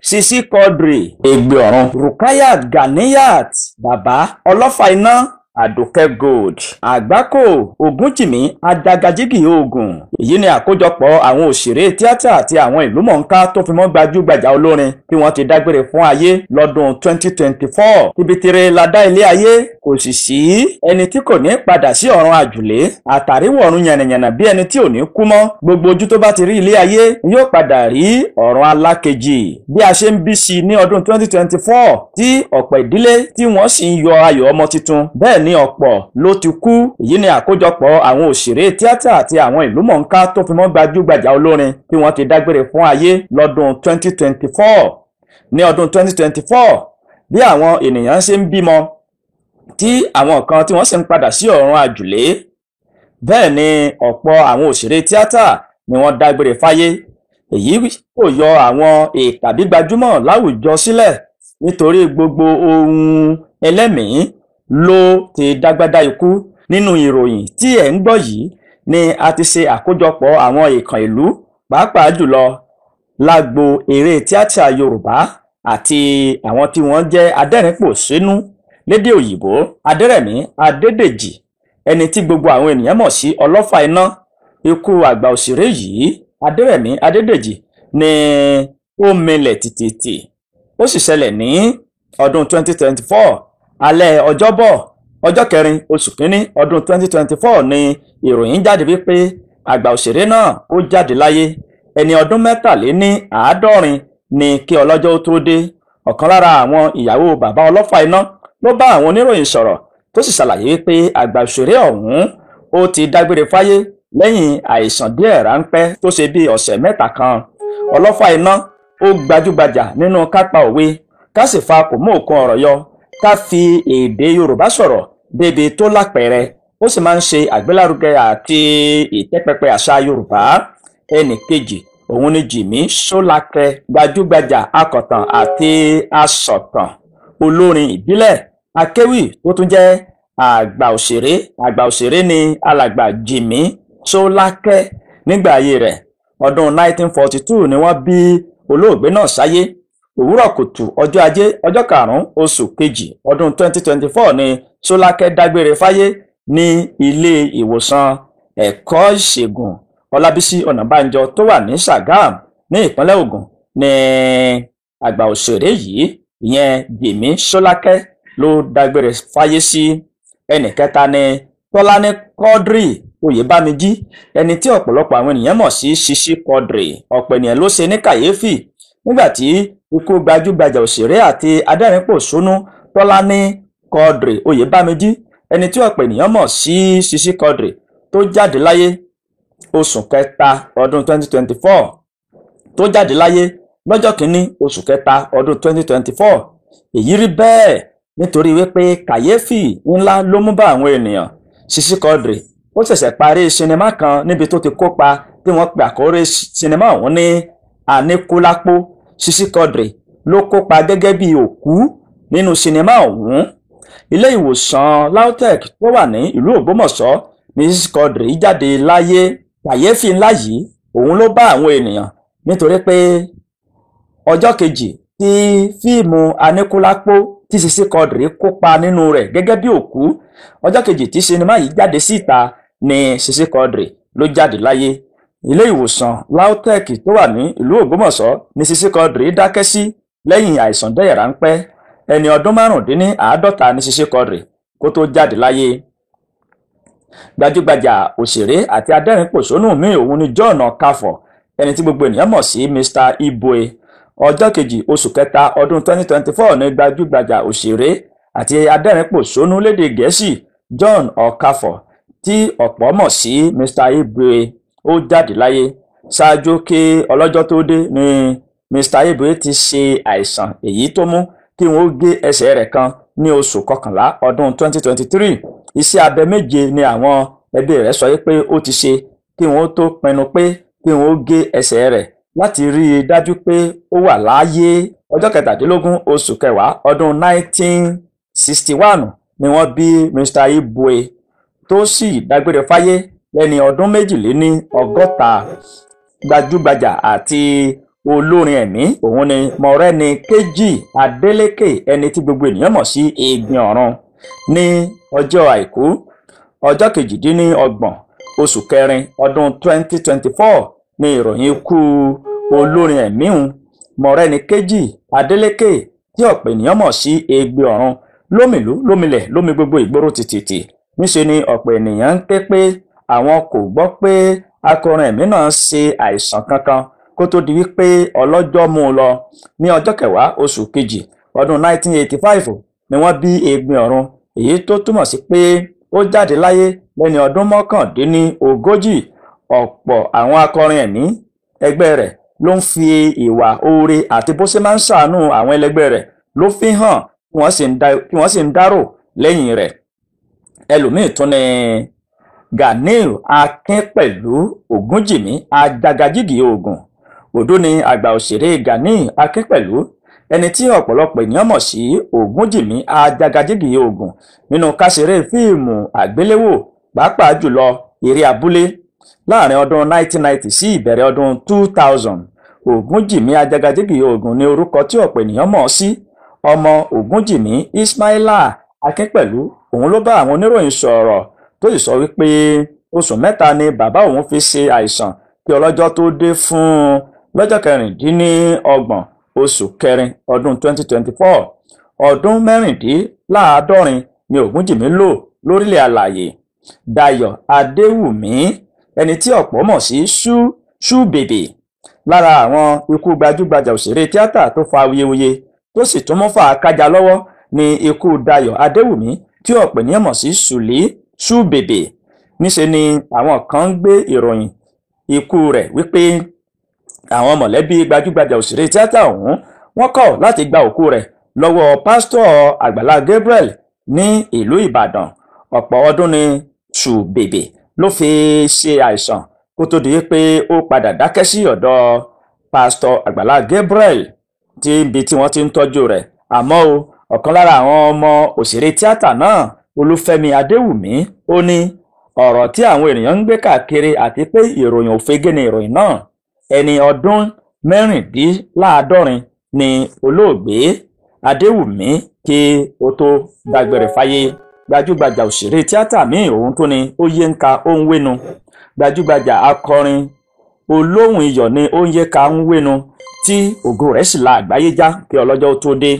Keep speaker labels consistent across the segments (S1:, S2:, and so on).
S1: Sisi Quadri Ègbè Ọ̀run, Rukayat Ganiyat bàbá ọlọ́fà iná, Àdùkẹ́ Gold, Àgbákò Ògúnjìmí Adagajigi Ogun. Èyí ni àkójọpọ̀ àwọn òṣèré tíátà àti àwọn ìlúmọ̀ọ́ká tó fi mọ́ gbajúgbajà olórin tí wọ́n ti dágbére fún ayé lọ́dún 2024. Tibitire la dá ilé ayé, kò sì sí ẹni tí kò ní padà sí ọ̀run àjùlé. Àtàríwọ̀ ọ̀run yànnàyànnà bí ẹni tí ò ní kú mọ́. Gbogbo ojú tó bá ti rí ilé ayé yóò padà rí ọ̀run alákejì. Bí a ṣe ń bí sí ní ọdún 2024 tí ọ̀pọ̀ ìdílé tí wọ́n sì ń yọ ayọ̀ ọmọ tuntun, bẹ́ẹ̀ ní ọ̀pọ̀ ló ti kú. Èyí ni àkójọpọ̀ àwọn òṣèré tíátà àti àwọn ìlúmọ̀ọ́ká tó fi mọ́ gbajúgbajà olórin tí wọ́n ti dágbére fún ayé lọ́dún 2024. Ní ọdún 2024, bí àwọn ènìyàn ṣe ń bímọ tí àwọn kan tí wọ́n sì ń padà sí ọ̀run àjùlé, bẹ́ẹ̀ ni ọ̀pọ̀ àwọn òṣèré tíátà ni wọ́n dágbére fáyé. Èyí kò yọ àwọn ètàbí gbajúmọ̀ láwùjọ sílẹ̀, nítorí gbogbo ohun ẹlẹ́mìí ló ti dágbádá ikú. Nínú ìròyìn tí ẹ̀ ń gbọ́ yìí ni a ti ṣe àkójọpọ̀ àwọn ìkàn ìlú, pàápàá jùlọ lágbo eré tíátà Yorùbá àti àwọn tí wọ́n jẹ́ adẹ́rìnpòṣónú lédè òyìnbó. Adẹ́rẹ̀mí Adédèjì, ẹni tí gbogbo àwọn ènìyàn mọ̀ sí ọlọ́fà iná. Ikú àgbà òṣèré yìí, Adẹ́rẹ̀mí Adédèjì, ni ó milẹ̀ tìtìtì. Ó sì ṣẹlẹ̀ ní ọdún 2024. Alẹ́ ọjọ́bọ̀ ọjọ́ 4 oṣù kínní ọdún 2024 ni ìròyìn jáde wípé àgbà òṣèré náà ó jáde láyé. Ẹni ọdún 73 ni kí ọlọ́jọ́ ó tó dé. Ọ̀kan lára àwọn ìyàwó bàbá ọlọ́fà iná ló bá àwọn oníròyìn sọ̀rọ̀ tó sì ṣàlàyé wípé àgbà òṣèré ọ̀hún ó ti dágbére fáyé lẹ́yìn àìsàn díẹ̀ ráńpẹ́ tó ṣe bí ọ̀sẹ̀ mẹ́ta kan. Ọlọ́fà iná ó gbajúgbajà nínú kápa òwe, ká sì fa kò mú òkun ọ̀rọ̀ yọ, ká fi èdè Yorùbá sọ̀rọ̀ débi tó lápẹẹrẹ. Ó sì máa ń ṣe àgbélárugẹ àti ìtẹ́pẹpẹ àṣà Yorùbá. Ẹnì kejì òun ni Jìmí Ṣólákẹ́, gbajúgbajà akọ̀tàn àti asọ̀tàn olórin ìbílẹ̀, akéwì tó tún jẹ́ àgbà òṣèré. Àgbà òṣèré ni alàgbà Jìmí Ṣólákẹ́. Nígbà ayé rẹ̀, ọdún 1942 ni wọ́n bí olóògbé náà sáyé. Òwúrọ̀ kùtù ọjọ́ ajé ọjọ́ 5 oṣù kejì ọdún 2024 ni Ṣólákẹ́ dágbére fáyé ní ilé ìwòsàn ẹ̀kọ́ ìṣègùn Ọlábísí Ọ̀nàbánjọ tó wà ní Sàgám ní ìpínlẹ̀ Ògùn. Ní àgbà òṣèré yìí, ìyẹn Jìmí Ṣólákẹ́, ló dágbére fáyé sí. Ẹnì kẹta ni Tọ́lání Quadri Oyèbámijí, ẹni tí ọ̀pọ̀lọpọ̀ àwọn ènìyàn mọ̀ sí Sisi Quadri. Ọ̀pọ̀ ènìyàn ló ṣe ní kàyéfì nígbàtí ikú gbajúgbajà òṣèré àti adẹ́rìnpòṣónú Tọ́lání Quadri Oyèbámijí, ẹni tí ọ̀pọ̀ ènìyàn mọ̀ sí Sisi Quadri, tó jáde láyé oṣù kẹta ọdún 2024. Tó jáde láyé lọ́jọ́ 1 oṣù kẹta ọdún 2024. Èyí rí bẹ́ẹ̀ nítorí wípé kàyéfì ńlá ló mú bá àwọn ènìyàn. Sisi Quadri ó ṣẹ̀ṣẹ̀ parí sinimá kan níbi tó ti kópa tí wọ́n pe àkórí sinimá ọ̀hún ní Aníkúlápó. Sisi Quadri ló kópa gẹ́gẹ́ bí òkú nínú sinimá ọ̀hún. Ilé ìwòsàn LAUTECH tó wà ní ìlú Ògbómọ̀ṣọ́ ní Sisi Quadri jáde láyé. Kàyéfì ńlá yìí òun ló bá àwọn ènìyàn nítorí pé ọjọ́ kejì tí fíìmù Aníkúlápó tí Sisi Quadri kópa nínú rẹ̀ gẹ́gẹ́ bí òkú, ọjọ́ kejì tí sinimá yìí jáde síta ni Sisi Quadri ló jáde láyé. Ilé ìwòsàn LAUTECH tó wà ní ìlú Ògbómọ̀ṣọ́ ni Sisi Quadri dákẹ́ sí lẹ́yìn àìsàn díẹ̀ ráńpẹ́. Ẹni ọdún 55 ni Sisi Quadri kó tó jáde láyé. Gbajúgbajà òṣèré àti adẹ́rìnpòṣónú míì òun ni John Okafor, ẹni tí gbogbo ènìyàn mọ̀ sí Mr. Ibwe. Ọjọ́ kejì oṣù kẹta ọdún 2024 ni gbajúgbajà òṣèré àti adẹ́rìnpòṣónú lédè Gẹ̀ẹ́sì John Okafor, tí ọ̀pọ̀ mọ̀ sí Mr. Ibwe, ó jáde láyé. Ṣáájú kí ọlọ́jọ́ tó dé ni Mr. Ibwe ti ṣe àìsàn èyí tó mú kí wọ́n gé ẹsẹ̀ rẹ̀ kan ní oṣù kọkànlá ọdún 2023. Iṣẹ́ abẹ méje ni àwọn ẹbí rẹ̀ sọ pé ó ti ṣe kí wọ́n tó pinnu pé kí wọ́n gé ẹsẹ̀ rẹ̀ láti rí i dájú pé ó wà láàyè. Ọjọ́ 17 oṣù kẹwàá ọdún 1961 ni wọ́n bí Mr. Ibwe, tó sì dágbére fáyé lẹ́ni ọdún 62. Gbajúgbajà àti olórin ẹ̀mí òun ni Mọ́rẹ́níkẹ́jì Adélékè ẹni tí gbogbo ènìyàn mọ̀ sí Egbin Ọ̀run. Ní ọjọ́ àìkú ọjọ́ 28 oṣù kẹrin ọdún 2024 ní ìròyìn ikú olórin ẹ̀mí Mọ́rẹ́níkẹ́jì Adélékè tí ọ̀pọ̀ ènìyàn mọ̀ sí Egbin Ọ̀run lómìlú lómilẹ̀ lómi gbogbo ìgboro tìtìtì. Níṣe ni ọ̀pọ̀ ènìyàn ń ké pé àwọn kò gbọ́ pé akọrin ẹ̀mí náà ṣe àìsàn kankan kó tó di wípé ọlọ́jọ́ mú un lọ. Ní ọjọ́ 10 oṣù kejì ọdún 1985 ni wọ́n bí Egbin Ọ̀run, èyí tó túmọ̀ sí pé ó jáde láyé lẹ́ni ọdún 39. Ọ̀pọ̀ àwọn akọrin ẹ̀mí ẹgbẹ́ rẹ̀ ló ń fi ìwà oore àti bó ṣe máa ń ṣàánú àwọn ẹlẹgbẹ́ rẹ̀ ló fi hàn kí wọ́n sì ń dárò lẹ́yìn rẹ̀. Ẹlòmíì tún ni Ganiu Akínpẹ̀lú Ògúnjìmí Ajagajigi Ògùn. Òdú ni àgbà òṣèré Ganiu Akínpẹ̀lú ẹni tí ọ̀pọ̀lọpọ̀ ènìyàn mọ̀ sí Ògúnjìmí Ajagajigi Ògùn nínú káṣeré fíìmù àgbéléwò pàápàá jùlọ eré abúlé. Láàrin ọdún 1990 sí ìbẹ̀rẹ̀ ọdún 2000, Ògúnjìmí Ajagajigi Ògùn ni orúkọ tí ọ̀pọ̀ ènìyàn mọ̀ sí. Ọmọ Ògúnjìmí Ismaila Akínpẹ̀lú òun ló bá àwọn oníròyìn sọ̀rọ̀ tó sì sọ wípé oṣù 3 ni bàbá òun fi ṣe àìsàn kí ọlọ́jọ́ tó dé fún un lọ́jọ́ 26 oṣù kẹrin ọdún 2024. Ọdún 64 ni Ògúnjìmí lò lórílẹ̀ alààyè. Dayọ̀ Adéwùmí ẹni tí ọ̀pọ̀ mọ̀ sí Ṣúbèbè, lára àwọn ikú gbajúgbajà òṣèré tíátà tó fa awuyewuye tó sì tún mú fàákájà lọ́wọ́ ni ikú Dayọ̀ Adéwùmí tí ọ̀pọ̀ ènìyàn mọ̀ sí Sùlí Ṣúbèbè. Níṣe ni àwọn kan ń gbé ìròyìn ikú rẹ̀ wípé àwọn mọ̀lẹ́bí gbajúgbajà òṣèré tíátà ọ̀hún wọ́n kọ̀ láti gba òkú rẹ̀ lọ́wọ́ pásítọ̀ Àgbàlá Gabriel ní ìlú Ìbàdàn. Ọ̀pọ̀ ọdún ni Ṣúbèbè ló fi ṣe àìsàn kó tó di pé ó padà dákẹ́ sí ọ̀dọ̀ pásítọ̀ Àgbàlá Gabriel ibi tí wọ́n ti ń tọ́jú rẹ̀. Àmọ́ ọ̀kan lára àwọn ọmọ òṣèré tíátà náà, Olúfẹ́mi Adéwùmí, ó ní ọ̀rọ̀ tí àwọn ènìyàn ń gbé káàkiri àti pé ìròyìn òfegè ni ìròyìn náà. Ẹni ọdún 64 ni olóògbé Adéwùmí kí ó tó dágbére fáyé. Gbajúgbajà òṣèré tíátà míì òun tó ni Oyènká Onwenu. Gbajúgbajà akọrin olóhùn iyọ̀ ni Oyènká Onwenu tí ògo rẹ̀ sì la àgbáyé já kí ọlọ́jọ́ tó dé.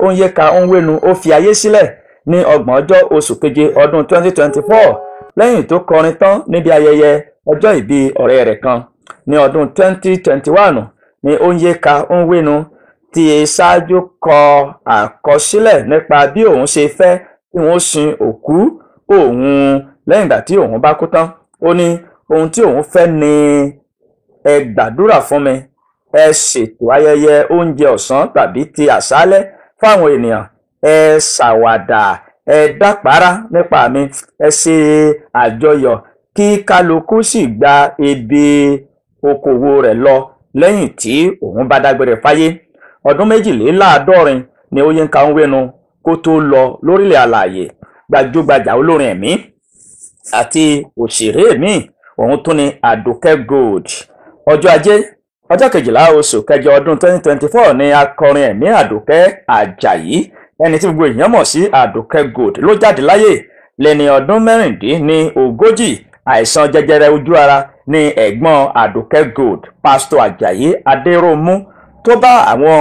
S1: Oyènká Onwenu ó fi ayé sílẹ̀ ní 30 oṣù keje ọdún 2024 lẹ́yìn tó kọrin tán níbi ayẹyẹ ọjọ́ ìbí ọ̀rẹ́ rẹ̀ kan. Ní ọdún 2021 ni Oyènká Onwenu ti ṣáájú kọ àkọsílẹ̀ nípa bí òun ṣe fẹ́ kí wọ́n sin òkú òun lẹ́yìn ìgbà tí òun bá kú tán. Ó ní ohun tí òun fẹ́ ni ẹ gbàdúrà fún mi, ẹ ṣètò ayẹyẹ oúnjẹ ọ̀sán tàbí ti àṣálẹ́ fáwọn ènìyàn, ẹ ṣàwàdà, ẹ dápárá nípa mi, ẹ ṣe àjọyọ̀ kí kálukú sì gba ibi okòwò rẹ̀ lọ lẹ́yìn tí òun bá dágbére fáyé. Ọdún 42 ni Oyènká Onwenu kó tó lọ lórílẹ̀ alààyè. Gbajúgbajà olórin ẹ̀mí àti òṣèré míì òun tún ni Àdùkẹ́ Gold. Ọjọ́ Ajé ọjọ́ 12 oṣù kẹjọ ọdún 2024 ni akọrin ẹ̀mí Àdùkẹ́ Àjàyí ẹni tí gbogbo èèyàn mọ̀ sí Àdùkẹ́ Gold ló jáde láyé lẹ́ni ọdún 36. Àìsàn jẹjẹrẹ ojú ara ni ẹ̀gbọ́n Àdùkẹ́ Gold, pásítọ̀ Àjàyí Adéròmú, tó bá àwọn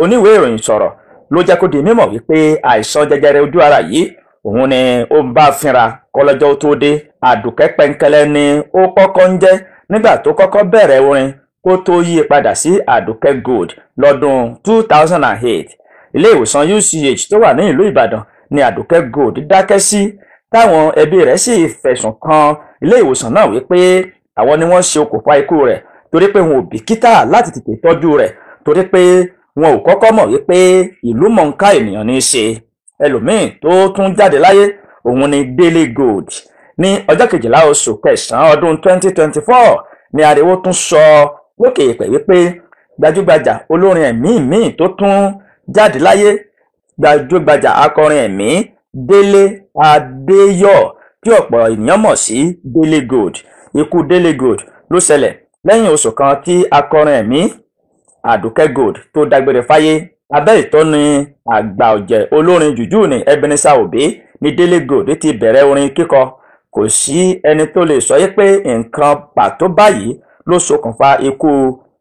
S1: oníwèé ìròyìn sọ̀rọ̀ ló jẹ́ kó di mímọ̀ wípé àìsàn jẹjẹrẹ ojú ara yìí òun ni ó ń bá fínra kọ́lọ́jọ́ tó dé. Àdùkẹ́ Pẹ̀nkẹ́lẹ́ ni ó kọ́kọ́ ń jẹ́ nígbà tó kọ́kọ́ bẹ̀rẹ̀ orin kó tó yí padà sí Àdùkẹ́ Gold lọ́dún 2008. Ilé ìwòsàn UCH tó wà ní ìlú Ìbàdàn ni Àdùkẹ́ Gold dákẹ́ sí, táwọn ẹbí rẹ̀ sì fẹ̀sùn kan ilé ìwòsàn náà wípé àwọn ni wọ́n ṣe okùnfà ikú rẹ̀ torí pé wọn ò bìkítà láti tètè tọ́jú rẹ̀, torí pé wọn ò kọ́kọ́ mọ̀ wípé ìlú mọ̀ọ́ká ènìyàn ní í ṣe. Ẹlòmíì tó tún jáde láyé òun ni Délé Gold. Ní ọjọ́ 12 oṣù kẹsàn-án ọdún 2024 ni ariwo tún sọ lókè èèpẹ̀ wípé gbajúgbajà olórin ẹ̀mí míì tó tún jáde láyé, gbajúgbajà akọrin ẹ̀mí Délé Adéyọ̀ tí ọ̀pọ̀ ènìyàn mọ̀ sí Délé Gold. Ikú Délé Gold ló ṣẹlẹ̀ lẹ́yìn oṣù kan tí akọrin ẹ̀mí Àdùkẹ́ Gold tó dágbére fáyé. Abẹ́ ìtọ́ni àgbà ọ̀jẹ̀ olórin jùjú ní Ebenezer Obey ní Délé Gold ti bẹ̀rẹ̀ orin kíkọ. Kò sí ẹni tó lè sọ pé nǹkan pàtó báyìí ló ṣokùnfà ikú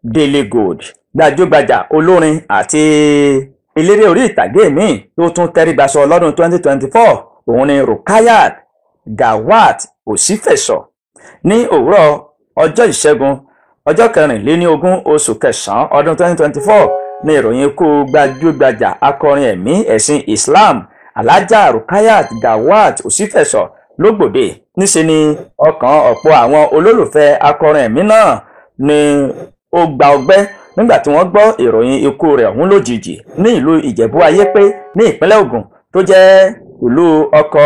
S1: Délé Gold. Gbajúgbajà olórin àti eléré orí ìtàgé míì tó tún tẹrígbàsọ lọ́dún 2024 òun ni Rukayat Gawat Òsífẹ̀sọ. Ní òwúrọ̀ ọjọ́ ìṣẹ́gun ọjọ́ 24 oṣù kẹsàn-án ọdún 2024 ní ìròyìn ikú gbajúgbajà akọrin ẹ̀mí ẹ̀sìn Islam Alhaja Rukayat Gawat Òsífẹ̀sọ ló gbòde. Níṣe ni ọkàn ọ̀pọ̀ àwọn olólùfẹ́ akọrin ẹ̀mí náà ni ó gba ọgbẹ́ nígbà tí wọ́n gbọ́ ìròyìn ikú rẹ̀ ọ̀hún lójijì ní ìlú Ìjẹ̀bú Ayépé ní ìpínlẹ̀ Ògùn tó jẹ́ ìlú ọkọ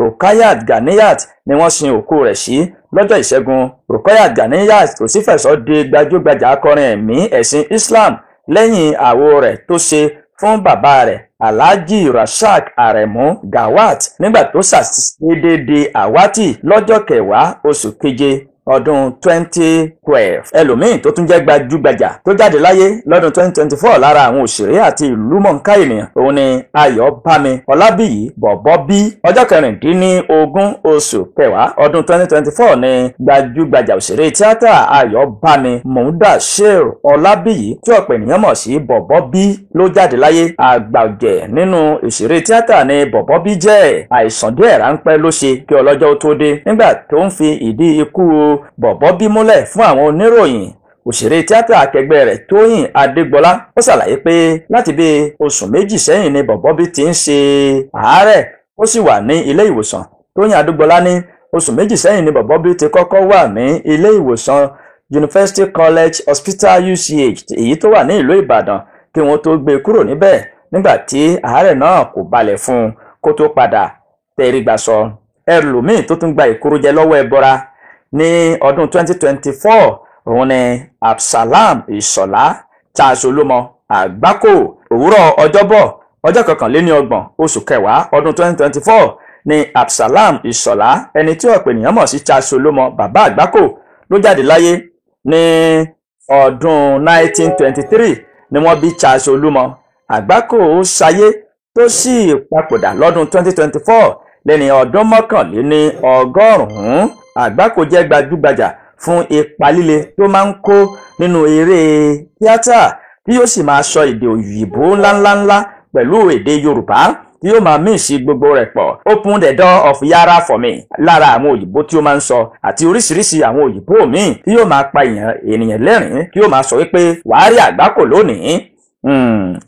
S1: Rukayat Ganiyat ni wọ́n sin òkú rẹ̀ sí lọ́jọ́ ìṣẹ́gun. Rukayat Ganiyat Òsífẹ̀sọ di gbajúgbajà akọrin ẹ̀mí ẹ̀sìn Islam lẹ́yìn àwo rẹ̀ tó ṣe fún bàbá rẹ̀ Alhaji Rasaq Aremu Gawat nígbà tó ṣàdédé di àwátì lọ́jọ́ 10 oṣù keje ọdún 2012. Ẹlòmíín tó tún jẹ́ gbajúgbajà tó jáde láyé lọ́dún 2024 lára àwọn òṣèré àti ìlúmọ̀ọ́ká ènìyàn òun ni Ayọ̀bámi Ọlábíyì Bọ̀bọ́bí. Ọjọ́ 16 oṣù kẹwàá ọdún 2024 ni gbajúgbajà òṣèré tíátà Ayọ̀bámi Mudasir Ọlábíyì tí ọ̀pọ̀ ènìyàn mọ̀ sí Bọ̀bọ́bí ló jáde láyé. Àgbà ọ̀jẹ̀ nínú òṣèré tíátà ni Bọ̀bọ́bí jẹ́. Àìsàn díẹ̀ ráńpẹ́ ló ṣe kí ọlọ́jọ́ tó dé. Nígbà tó ń fi ìdí ikú Bọ̀bọ́bí múlẹ̀ fún àwọn oníròyìn, òṣèré tíátà akẹgbẹ́ rẹ̀ Tóyìn Adégbọlá ó ṣàlàyé pé láti bí oṣù méjì sẹ́yìn ni Bọ̀bọ́bí ti ń ṣe àárẹ̀ ó sì wà ní ilé ìwòsàn. Tóyìn Adégbọlá ní oṣù méjì sẹ́yìn ni Bọ̀bọ́bí ti kọ́kọ́ wà ní ilé ìwòsàn University College Hospital UCH èyí tó wà ní ìlú Ìbàdàn kí wọ́n tó gbé kúrò níbẹ̀ nígbà tí àárẹ̀ náà kò balẹ̀ fún un kó tó padà tẹrígbàsọ. Ẹlòmíì tó tún gba ìkúrújẹ lọ́wọ́ ẹbọra ní ọdún 2024 òun ni Absalam Ìṣọ̀lá Charles Olúmọ Àgbákò. Òwúrọ̀ ọjọ́bọ̀ ọjọ́ 21 oṣù kẹwàá ọdún 2024 ni Absalam Ìṣọ̀lá ẹni tí ọ̀pọ̀ ènìyàn mọ̀ sí Charles Olúmọ bàbá Àgbákò ló jáde láyé. Ní ọdún 1923 ni wọ́n bí Charles Olúmọ. Àgbákò ó ṣayé tó sì papòdà lọ́dún 2024 lẹ́ni ọdún 100. Àgbákò jẹ́ gbajúgbajà fún ipa líle tó máa ń kó nínú eré tíátà tí yóò sì máa sọ èdè òyìnbó ńláńláńlá pẹ̀lú èdè Yorùbá tí yóò máa mí sí gbogbo rẹ̀ pọ̀. Open the door of Yara for me lára àwọn òyìnbó tí ó máa ń sọ àti oríṣiríṣi àwọn òyìnbó míì tí yóò máa pa ènìyàn lẹ́rìn-ín tí yóò máa sọ wípé wàá rí Àgbákò lónìí.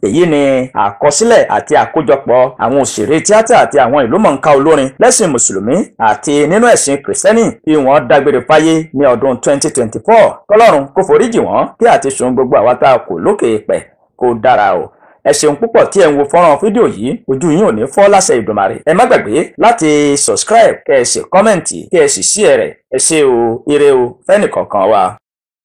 S1: Èyí ni àkọsílẹ̀ àti àkójọpọ̀ àwọn òṣèré tíátà àti àwọn ìlúmọ̀ọ́ká olórin lẹ́sìn mùsùlùmí àti nínú ẹ̀sìn kìrìsìtẹ́nì tí wọ́n dágbére fáyé ní ọdún 2024. Kọ́lọ́run kó foríjì wọ́n kí àti sùn gbogbo àwa tá a kò lókè èèpẹ̀ kó dára o. Ẹ ṣeun púpọ̀ tí ẹ ń wo fọ́nrán fídíò yìí, ojú yín ò ní fọ́ láṣẹ Ìdùmarè. Ẹ má gbàgbé láti subscribe kẹ́ ẹ sì kọ́mẹ̀ǹtì kẹ́ ẹ sì share rẹ̀. Ẹ ṣé o, ire o, fẹ́nìkọ̀ọ̀kan wa.